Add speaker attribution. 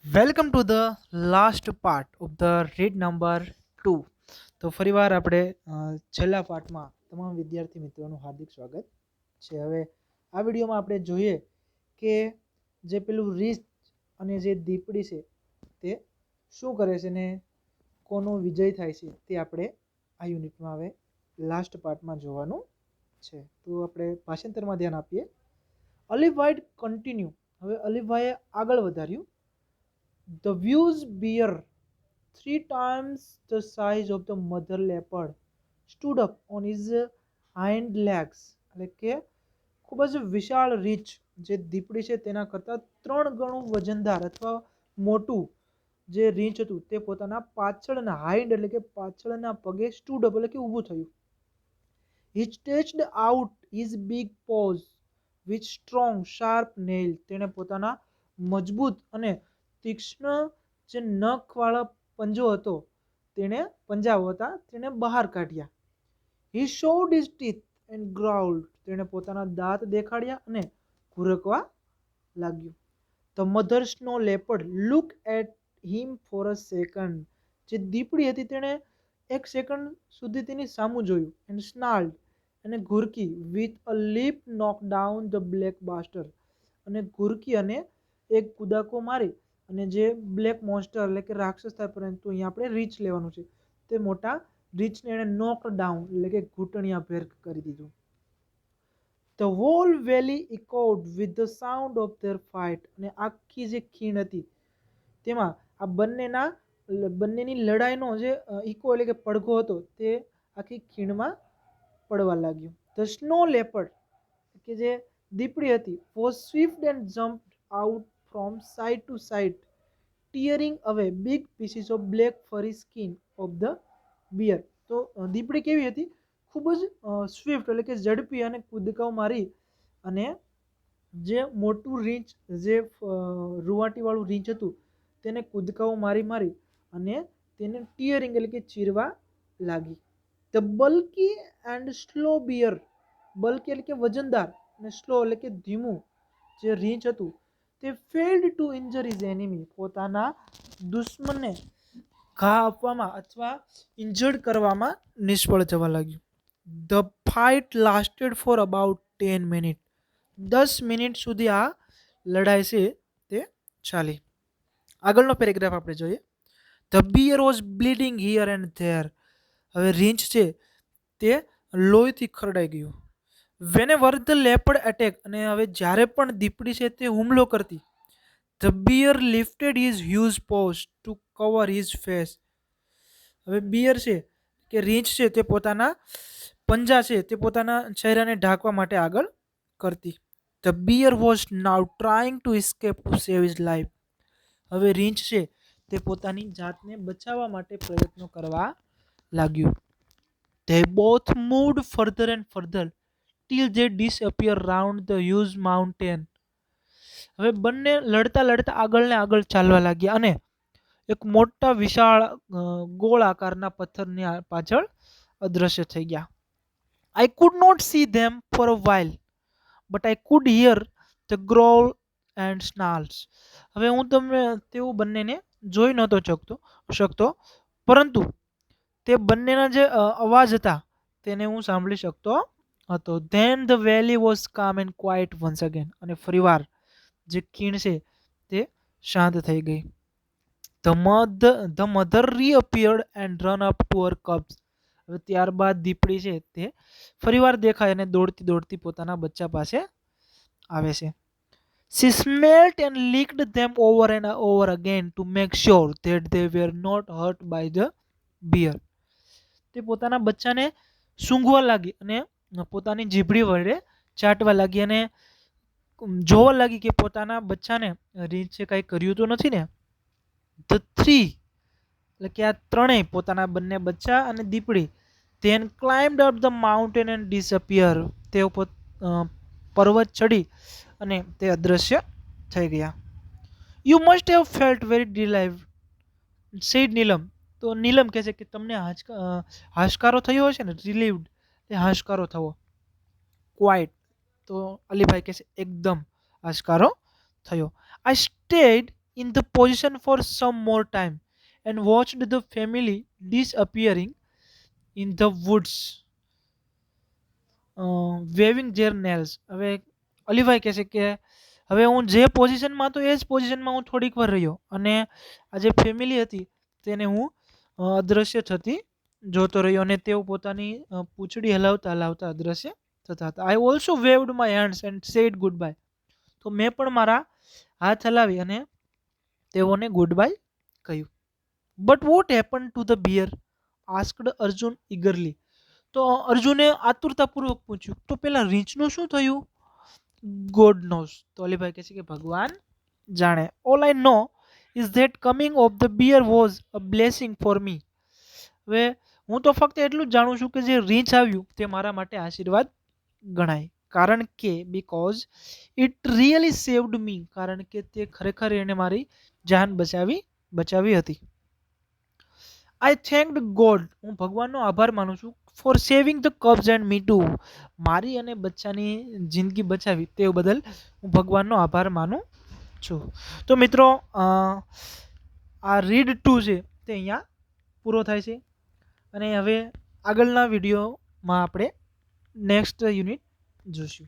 Speaker 1: Welcome to the last part of the read number 2. તો ફરીવાર આપણે છેલ્લા પાર્ટમાં તમામ વિદ્યાર્થી મિત્રોનું હાર્દિક સ્વાગત છે. હવે આ વિડીયોમાં આપણે જોઈએ કે જે પેલું રીચ અને જે દીપડી છે તે શું કરે છે ને કોનો વિજય થાય છે તે આપણે આ યુનિટમાં હવે લાસ્ટ પાર્ટમાં જોવાનું છે. તો આપણે ભાષાંતરમાં ધ્યાન આપીએ. અલીભાઈ કન્ટિન્યુ. હવે અલીભાઈએ આગળ વધાર્યું. The Views bear, 3 times the size of the mother leopard, stood up on his hind legs. એટલે કે ખૂબ જ વિશાળ રીછ જે દીપડી છે તેના કરતાં 3 ગણું વજનદાર અથવા મોટું જે રીંછ હતું તે પોતાના પાછળના હાઇન્ડ એટલે કે પાછળના પગે સ્ટૂડ અપ એટલે કે ઊભું થયું. He stretched out his big paws with strong sharp nail. તેણે પોતાના મજબૂત અને તીક્ષ્ણ જે નખવાળા પંજો હતો પંજાઓ હતા તેણે બહાર કાઢ્યા. He showed his teeth and growled. તેણે પોતાના દાંત દેખાડ્યા અને ઘુરકવા લાગ્યું. The mother snow leopard looked at him for a second. જે દીપડી હતી તેણે એક સેકન્ડ સુધી તેની સામું જોયું. And snarled અને ઘુરકી with a leap knocked down the black bastard. અને ઘુરકી અને એક કૂદાકો મારી અને જે બ્લેક મોન્સ્ટર એટલે કે રાક્ષસ થાય, પરંતુ અહીંયા આપણે રીચ લેવાનું છે, તે મોટા રીચને એણે નોક ડાઉન એટલે કે ઘૂંટણિયાભેર કરી દીધું. The whole valley echoed with the sound of their fight. અને આખી જે ખીણ હતી તેમાં આ બંનેની લડાઈનો જે ઇકો એટલે કે પડઘો હતો તે આખી ખીણમાં પડવા લાગ્યું. The snow leopard કે જે દીપડી હતી was swift and jumped out from side to side, tearing away big pieces of black furry skin of the bear. તો દીપડી કેવી હતી? ખૂબ જ સ્વિફ્ટ એટલે કે ઝડપી અને કૂદકાઓ મારી અને જે મોટું રીંછ જે રૂવાટીવાળું રીંછ હતું તેને કૂદકાઓ મારી અને તેને ટીયરિંગ એટલે કે ચીરવા લાગી. The bulky and slow bear. Bulky એટલે કે વજનદાર અને સ્લો એટલે કે ધીમું જે રીંછ હતું તે failed to injure his enemy. પોતાના દુશ્મનને ઘા આપવામાં અથવા ઇન્જર્ડ કરવામાં નિષ્ફળ જવા લાગ્યું. The fight lasted for about 10 minute. 10 minute સુધી આ લડાઈ છે તે ચાલી. આગળનો પેરેગ્રાફ આપણે જોઈએ. The bear was bleeding here and there. હવે રીંછ છે તે લોહીથી ખરડાઈ ગયું. Whenever the leopard attack. અને હવે જ્યારે પણ દીપડી છે તે હુમલો કરતી, the bear lifted his huge paws to cover his face. હવે બિયર છે કે રીંછ છે તે પોતાના પંજા છે તે પોતાના ચહેરાને ઢાંકવા માટે આગળ કરતી. The bear was now trying to escape to save his life. હવે રીંછ છે તે પોતાની જાતને બચાવવા માટે પ્રયત્નો કરવા લાગ્યું. They both moved further and further till they disappear round the huge mountain. હવે બંને લડતા લડતા આગળ ને આગળ ચાલવા લાગ્યા અને એક મોટા વિશાળ ગોળ આકારના પથ્થરની પાછળ અદ્રશ્ય થઈ ગયા. I could not see them for a while, but I could hear the growl and snarls. હવે હું તમને તેવું બંનેને જોઈ નહોતો શકતો, પરંતુ તે બંનેના જે અવાજ હતા તેને હું સાંભળી શકતો હતો. Then the valley was calm and quiet once again. અને ફરીવાર જે ખીણ છે તે શાંત થઈ ગઈ. The mother reappeared and run up to her cubs. હવે ત્યારબાદ દીપડી છે તે ફરીવાર દેખાય અને દોડતી દોડતી પોતાના બચ્ચા પાસે આવે છે. She smelt and licked them over and over again to make sure that they were not hurt by the bear. તે પોતાના બચ્ચાને સૂંઘવા લાગી અને પોતાની જીભડી વડે ચાટવા લાગી અને જોવા લાગી કે પોતાના બચ્ચાને રીંછે કાંઈ કર્યું તો નથી ને. ધ થ્રી એટલે કે આ ત્રણેય પોતાના બંને બચ્ચા અને દીપડી then climbed up the mountain and disappear. તેઓ પર્વત ચડી અને તે અદૃશ્ય થઈ ગયા. You must have felt very relieved, said નીલમ. તો નીલમ કહે છે કે તમને હાશકારો થયો હશે ને. રિલીવ્ડ એ હાશકારો થવો. ક્વાઇટ તો અલીભાઈ કહે છે એકદમ હાશકારો થયો. I stayed in the position for some more time and watched the family disappearing in the woods, waving their nails. હવે અલીભાઈ કહે છે કે હવે હું જે પોઝિશનમાં હતો એ જ પોઝિશનમાં હું થોડીક વાર રહ્યો અને આ જે ફેમિલી હતી તેને હું અદૃશ્ય થતી જોતો રહ્યો અને તેઓ પોતાની પૂંછડી હલાવતા હલાવતા અદૃશ્ય થતા હતા. I also waved my hands and said goodbye. તો મેં પણ મારા હાથ હલાવી અને તેઓને ગુડ બાય કહ્યું. But what happen to the bear asked Arjun eagerly. તો અર્જુને આતુરતાપૂર્વક પૂછ્યું તો પેલા રીંછનું શું થયું? God knows. તો અલીભાઈ કહે છે કે ભગવાન જાણે. All I know is that coming of the bear was a blessing for me. હવે હું તો ફક્ત એટલું જ જાણું છું કે જે રીંછ આવ્યું તે મારા માટે આશીર્વાદ ગણાય. કારણ કે બીકોઝ ઇટ રિયલી સેવ્ડ મી. કારણ કે તે ખરેખર એને મારી જાન બચાવી હતી. આઈ થેન્કડ ગોડ. હું ભગવાનનો આભાર માનું છું for saving the cubs and me to. મારી અને બચ્ચાની જિંદગી બચાવી તે બદલ હું ભગવાનનો આભાર માનું છું. તો મિત્રો આ રીડ 2 છે તે અહીંયા પૂરો થાય છે અને હવે આગળના વિડીયોમાં આપણે નેક્સ્ટ યુનિટ જોઈશું.